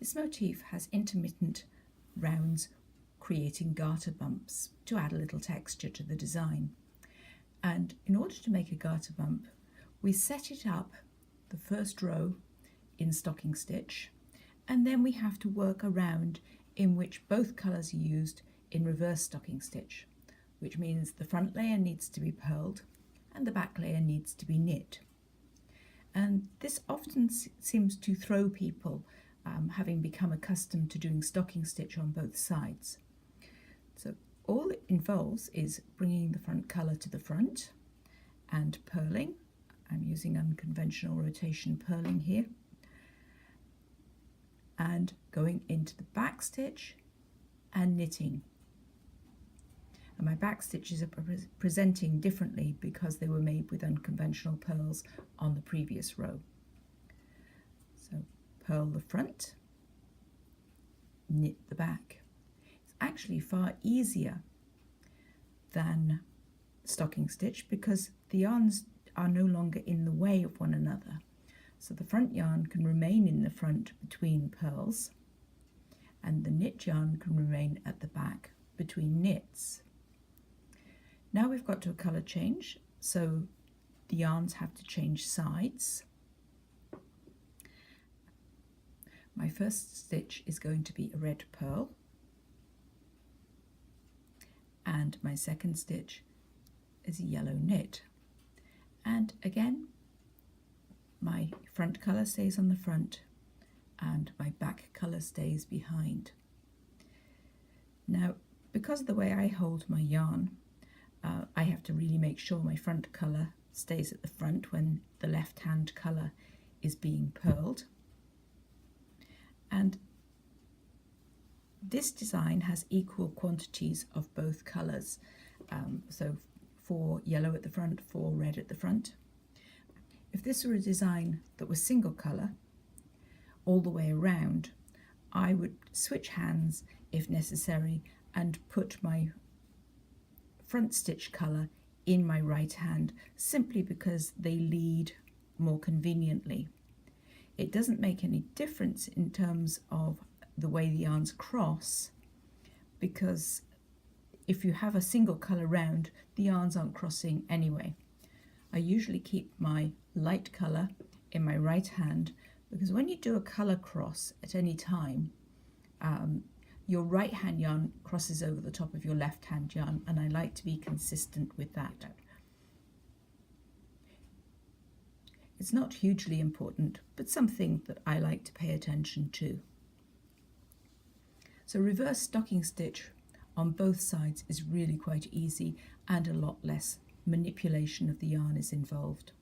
This motif has intermittent rounds creating garter bumps to add a little texture to the design. And in order to make a garter bump, we set it up the first row in stocking stitch, and then we have to work around in which both colours are used in reverse stocking stitch, which means the front layer needs to be purled and the back layer needs to be knit. And this often seems to throw people, having become accustomed to doing stocking stitch on both sides. So all it involves is bringing the front colour to the front and purling. I'm using unconventional rotation purling here, and going into the back stitch and knitting. And my back stitches are presenting differently because they were made with unconventional purls on the previous row. So purl the front, knit the back. It's actually far easier than stocking stitch because the yarns are no longer in the way of one another. So the front yarn can remain in the front between purls, and the knit yarn can remain at the back between knits. Now we've got to a colour change, so the yarns have to change sides. My first stitch is going to be a red purl, and my second stitch is a yellow knit. And again, my front colour stays on the front and my back colour stays behind. Now, because of the way I hold my yarn, I have to really make sure my front colour stays at the front when the left hand colour is being purled. And this design has equal quantities of both colours, so 4 yellow at the front, 4 red at the front. If this were a design that was single colour all the way around, I would switch hands if necessary and put my front stitch colour in my right hand, simply because they lead more conveniently. It doesn't make any difference in terms of the way the yarns cross, because if you have a single colour round, the yarns aren't crossing anyway. I usually keep my light colour in my right hand, because when you do a colour cross at any time, your right hand yarn crosses over the top of your left hand yarn, and I like to be consistent with that. It's not hugely important, but something that I like to pay attention to. So reverse stocking stitch on both sides is really quite easy, and a lot less manipulation of the yarn is involved.